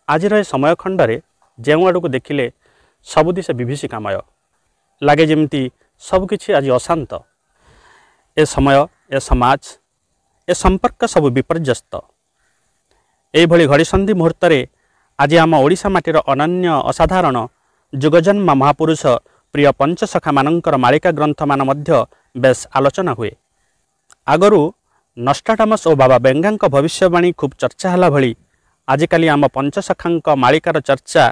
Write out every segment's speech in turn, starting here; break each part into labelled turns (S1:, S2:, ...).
S1: आजिर ए समय खंडे जो आड़ को देखिले सबुदिशे विभीषिकामय लगे जमी सबकि आज अशांत ए समय ए समाज ए संपर्क सब विपर्यस्त एभली घड़ीसंधि मुहूर्त आज आम ओडिशा माटीर अनन्य असाधारण जुगजन्मा महापुरुष प्रिय पंचसखा मानकर मालिका ग्रंथ मान मध्य बेस आलोचना हुए। आगरू नस्ट्राडामस और बाबा बेंगा भविष्यवाणी खूब चर्चा है भली आजिकाली आम पंचसखा मालिकार चर्चा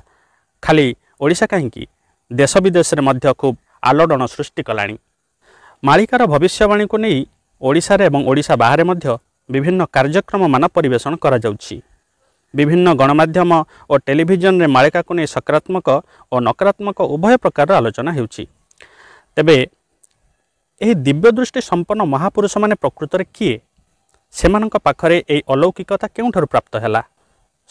S1: खाली ओडिशा कहीं देश विदेश में खूब आलोड़न सृष्टि कलानी। मालिकार भविष्यवाणी को नहीं ओडिशा रे एवं ओडिशा बाहर मध्य विभिन्न कार्यक्रम मान परिवेषण करा जाउछि। विभिन्न गणमाध्यम और टेलीविजन रे मालिका को नहीं सकारात्मक और नकारात्मक उभय प्रकार आलोचना हेउछि। तेबे एही दिव्य दृष्टि संपन्न महापुरुष माने प्रकृत रे किए सेमानक पाखरे एही अलौकिकता केउठारु प्राप्त हैला?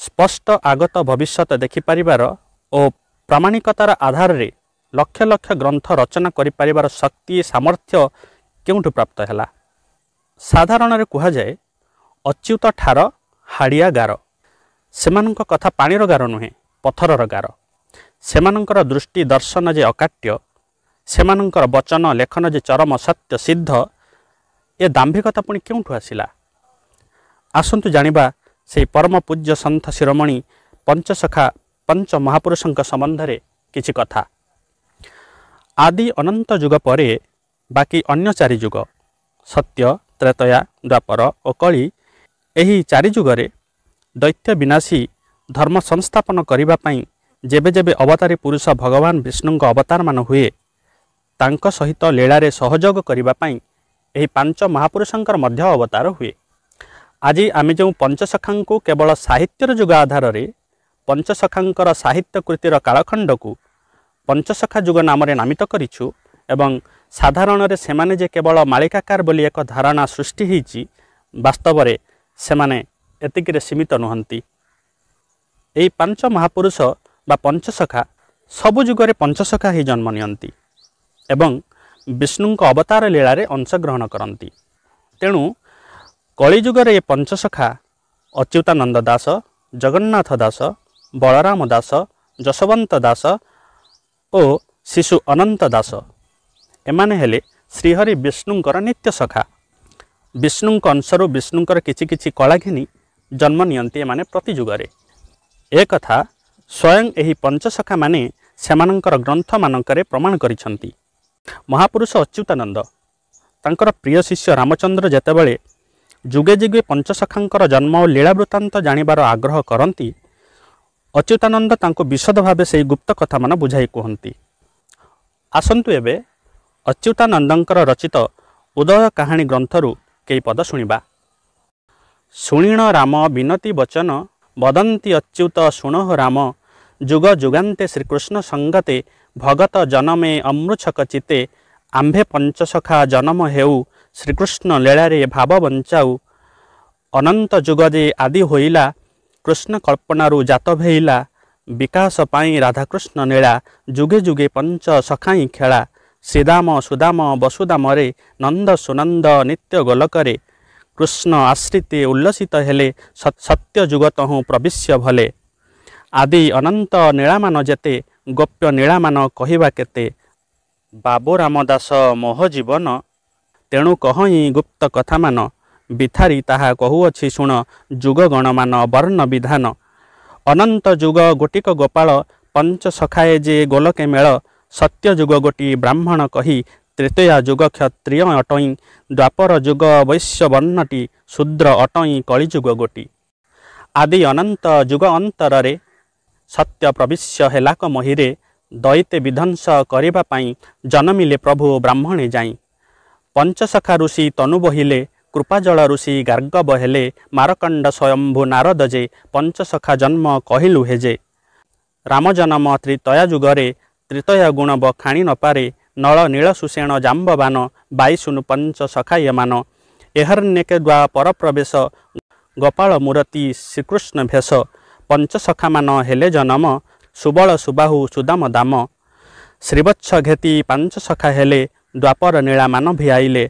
S1: स्पष्ट आगत भविष्यत देखि परिवार और प्रामाणिकतार आधार रे लक्ष लक्ष ग्रंथ रचना करि परिवार शक्ति सामर्थ्य केउठु प्राप्त हैला? साधारण रे कुहा जाए अच्युत ठार हाड़िया गार सेमानंक कथा पानीर गार नुहे पथरर गार। सेमानंकर दृष्टि दर्शन जे अकाट्य सेमानंकर वचन लेखन जे चरम सत्य सिद्ध ए दाम्भिकता पुणी केउठु आसिला? आसंतु जानिबा से परम पूज्य सन्थ शिरोमणि पंचसखा पंच महापुरुषंक संबंधरे किछि कथा। आदि अनंत युग परे बाकी अन्य चारि युग सत्य त्रेतया द्वापर और कली एही चारि युगरे दैत्य विनाशी धर्म संस्थापन करिबा पई जेबे जेबे अवतारी पुरुष भगवान विष्णुंक अवतार मान हुए तांक सहित लीलारे सहयोग करिबा पई एही पांच महापुरुषंकर मध्य अवतार हुए। आज आमे जो पंचसखांकु केवल साहित्यर युग आधार रे पंचसखांकर साहित्य कृतिर कालखंड को पंचसखा युग नाम नामित करिछु एवं साधारण रे सेमाने जे केवल मालिकाकार बोली एक धारणा सृष्टि होईछि वास्तव रे सेमाने एतिकिरे सीमित नुहंती। एई पांच महापुरुष बा पंचसखा सबु युगरे पंचसखा ही जन्म नियंती एवं विष्णुंक अवतार लीलारे अंशग्रहण करती। तेणु कलिजुगरे ये पंचसखा अच्युतानंद दास जगन्नाथ दास बलराम दास जशवंत दास और शिशु अनंत दास एमाने हेले श्रीहरि विष्णुंकर नित्य सखा। विष्णुंक अंशरू विष्णुंकर किछि किछि कला घिनी जन्म नियंती एमाने प्रति जुगरे। एक कथा स्वयं एही पंचसखा माने सेमानंकर ग्रंथ मानकरे प्रमाण करिसंती। महापुरुष अच्युतानंद तांकर प्रिय शिष्य रामचंद्र जेतेबेले जुगे जुगे पंचसखांकर जन्म और लीला वृत्तांत जानिबार आग्रह करती अच्युतानंद तांको विशद भावे से गुप्त कथा मान बुझाई कहती। आसंतु एबे अच्युतानंदंकर रचित उदय कहानी ग्रंथरु कई पद शुणिबा। शुणिण राम विनती वचन वदंती अच्युत शुणोह राम जुग जुगान्ते श्रीकृष्ण संगते भगत जनमे अमृछक चिते आंभे पंचसखा जन्म हेउ श्रीकृष्ण लीलारे भाव बंचाऊ अनंत जुगदे आदि होइला कृष्ण कल्पनारू जात भेइला विकास पाई राधाकृष्ण नीला जुगे जुगे पंच सखाई खेला श्रीदाम सुदाम वसुदामरे नंद सुनंद नित्य गोलकरे कृष्ण आश्रिते उल्लसित हेले सत्य जुगत हूँ प्रविश्य भले आदि अनंत नीलामान जेते गोप्य नीलामान कहिबा केते बाबू रामदास मोह जीवन तेणु कहई गुप्त कथा मान बिथारी ताहा कहुअछि शुण जुग गणमान वर्ण विधान अनंत जुग गोटिक गोपाल पंच सखाए जे गोलके मेल सत्य जुग गोटी ब्राह्मण कही तृतीया जुग क्षत्रिय अटई द्वापर जुग वैश्य वर्णटी शूद्र अटई कलिजुग गोटी आदि अनंत जुग अंतरे सत्य प्रविश्य हेलाक महिरे दैते विध्वंस करिबा पाई जन्मिले प्रभु ब्राह्मणे जाई पंचसखा ऋषि तनु बहिले कृपाजल ऋषि गार्गव हेले मारकंड स्वयंभु नारद जे पंचसखा जन्म कहिलु हेजे राम जन्म त्रितया जुगरे त्रितया गुण बखाणी नपारे नल नील सुषेण जाम्बवान बाईसुनु पंच सखायमान एहर्नेके द्वा पर प्रवेश गोपाल मूर्ति श्रीकृष्ण भेष पंचसखा मान हेले जन्म सुबल सुबाहु सुदाम दाम श्रीवत्स घेति पांच सखा हेले द्वापर नीला मान भिआइले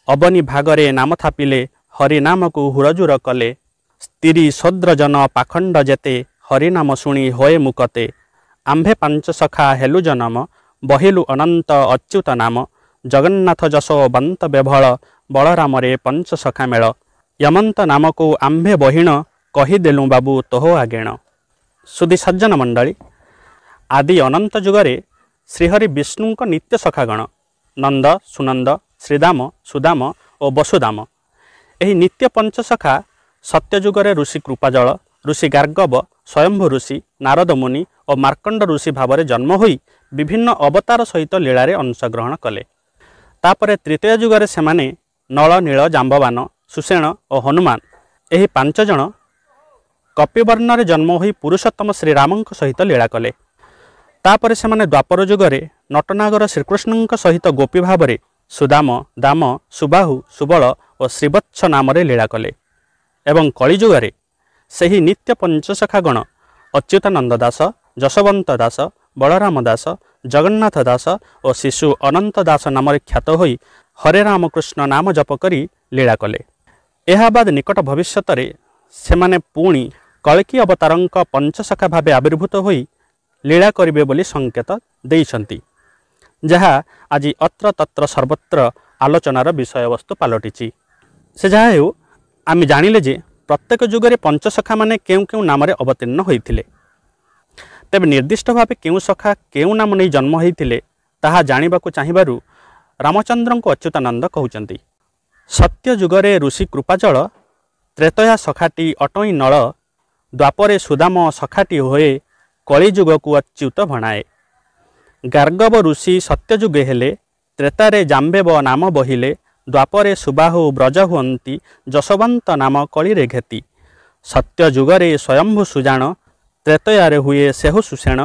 S1: अबनी भागरे नाम थापिले हरि नाम को हुरजुर कले स्त्री शूद्र जन पाखंड जेते हरिनाम शुणी होए मुकते आम्भे पांच सखा हेलु जनम बहिलु अनंत अच्युत नाम जगन्नाथ जशो बंत बेभल बलराम रे पंच सखा मेल यमंत नाम को आम्भे बहिण कहीदेलु बाबू तोह आगेण। सुधी सज्जन मंडली आदि अनंत जुगरे श्रीहरि विष्णु नित्य सखागण नंद सुनंद श्रीदाम सुदाम और वसुदाम एही नित्य पंचसखा सत्यजुगरे ऋषि कृपाजल ऋषि गार्गव स्वयंभू ऋषि नारद मुनि और मार्कंड ऋषि भाव जन्म होई विभिन्न अवतार सहित लीलारे अंशग्रहण कले। तापरे तृतीय जुगरे सेमाने नल नील जाम्बवान सुषेण और हनुमान एही पांच जन कपिवर्णरे जन्म होई पुरुषोत्तम श्रीरामंक सहित लीला कले। तापरे सेमाने द्वापर जुगरे नटनागर श्रीकृष्णंक सहित गोपी भाव सुदाम दाम सुबाहु सुबल और श्रीवत्स नाम लीला कले। एवं कलिजुगरे सही नित्य पंचसखागण अच्युतानंद दास जशवंत दास बलराम दास जगन्नाथ दास और शिशु अनंत दास नाम ख्यात होई हरे रामकृष्ण नाम जप करी लीला कले। एहा बाद निकट भविष्यत सेमाने पुणी कल्कि अवतारंक पंचसखा भावे आविर्भूत होई लीला करिवे बोली संकेत देइछंती, जहा आज अत्र तत्र सर्वत्र आलोचनार विषय वस्तु पलटिछि। से जहा हेउ आमे जानिले जे प्रत्येक जुगरे पंचसखा माने केउ केउ नाम अवतीर्ण होइथिले। तेबे निर्दिष्ट भावे केउ सखा केउ नाम नहीं जन्म होइथिले ताहा जानिबाकु चाहिबारु रामचंद्रंको अच्युतानंद कहउचंती। सत्य जुगरे ऋषि कृपाजल त्रेतया सखाटी अटई नल द्वापरे सुदाम सखाटी होए कलिजुगकु अच्युत भणाए। गार्गव ऋषि सत्यजुगे हेले त्रेतारे जाम्बेव नाम बहिले द्वापरे सुबाहु ब्रज हुअंती जशवंत नाम कलिरे घेती। सत्य जुगरे स्वयंभू सुजान त्रेतयारे हुए सेहु सुषेण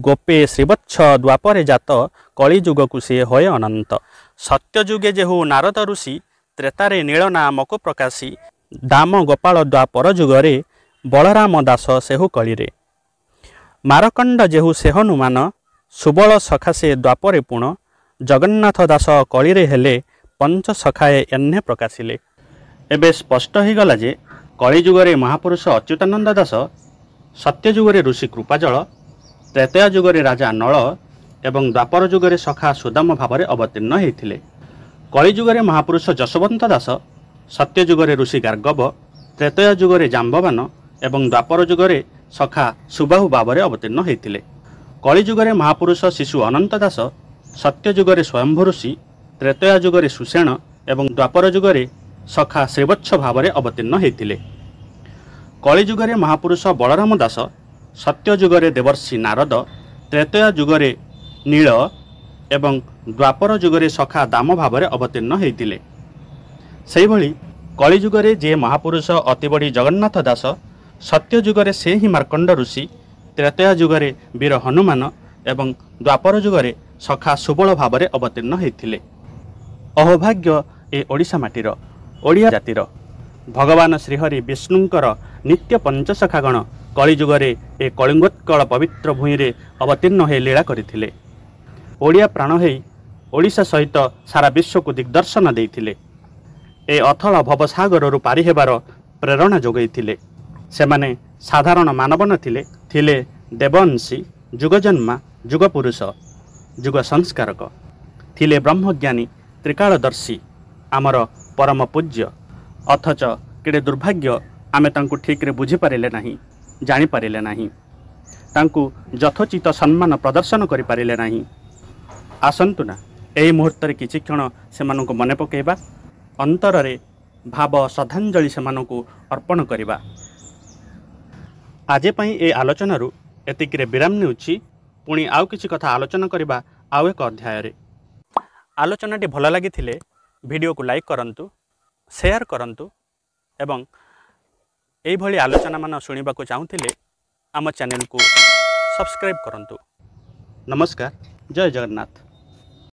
S1: गोपे श्रीवत्स द्वापरे जात कलिजुगकु से होय अनंत। सत्य जुगे जेहु नारद ऋषि त्रेतारे नील नामको प्रकाशी दाम गोपाल द्वापर जुगरे बलराम दास सेहु कलिरे। मारकंड जेहु से हनुमान सुबल सखासे द्वापरे पुण जगन्नाथ दास कलिरे हेले पंच सखाए एन्हे प्रकाशिले। एबे स्पष्ट हो गला जे कलिजुगरे महापुरुष अच्युतानंद दास सत्यजुगरे ऋषि कृपाजल त्रेतया जुगरे राजा नल एवं द्वापर जुगरे सखा सुदाम भाव अवतीर्ण होते। कलिजुगरे महापुरुष जशवंत दास सत्यजुगरे ऋषि गार्गव त्रेतया जुगरे जाम्बवान एवं द्वापर जुगरे सखा सुबाहु भाव अवतीर्ण होते। कलिजुगरे महापुरुष शिशु अनंत दास सत्यजुगरे स्वयंभू ऋषि त्रेतया जुगरे सुषेण एवं द्वापर जुगरे सखा श्रीवत्स भाव अवतीर्ण होते। कलिजुगरे महापुरुष बलराम दास सत्यजुगरे देवर्षि नारद त्रेतया जुगरे नील एवं द्वापर जुगरे सखा दाम भाव अवतीर्ण होते। सेहिभଳି कलिजुगरे जे महापुरुष अतिबड़ी जगन्नाथ दास सत्यजुगरे से ही मार्कंड ऋषि त्रेतया जुगरे वीर हनुमान एवं द्वापर जुगरे सखा सुबल भाव अवतीर्ण होते। अहोभाग्य ए ओडिशा माटीर ओडिया जातिर भगवान श्रीहरि विष्णुंकर नित्य पंचसखागण कलिजुगरे ए कलिंगोत्कल पवित्र भूमि अवतीर्ण हो लीला करथिले। ओडिया प्राण होई ओडिशा सहित सारा विश्व को दिग्दर्शन देइथिले। ए अथल भवसागर पारि हेबार प्रेरणा जोगैथिले। सेमाने साधारण मानव नथिले, थिले देवंशी जुगजन्मा जुगपुरुष जुग संस्कारक, थिले ब्रह्मज्ञानी त्रिकालदर्शी आमर परम पूज्य। अथच केड़े दुर्भाग्य आमे तांकु ठीक रे बुझी पारिले नाही, जानि पारिले नाही, तांकु यथोचित सम्मान प्रदर्शन करि पारिले नाही। आसंतु ना एही मुहूर्त रे किछि क्षण सेमानकु मने पकेइबा, अंतर रे भाव श्रद्धांजलि सेमानकु अर्पण करिबा। आजे पई ए आलोचनारु एतिकिरे विराम नेउछि। पुणी आउ किछि कथा आलोचना करिबा आउ एक अध्याय रे। आलोचनाटी भल लागिथिले वीडियो को लाइक करंतु, शेयर करंतु एवं एही भली आलोचना मान सुनिबा को चाहुथिले आम चैनल को सब्सक्राइब करंतु। नमस्कार, जय जगन्नाथ।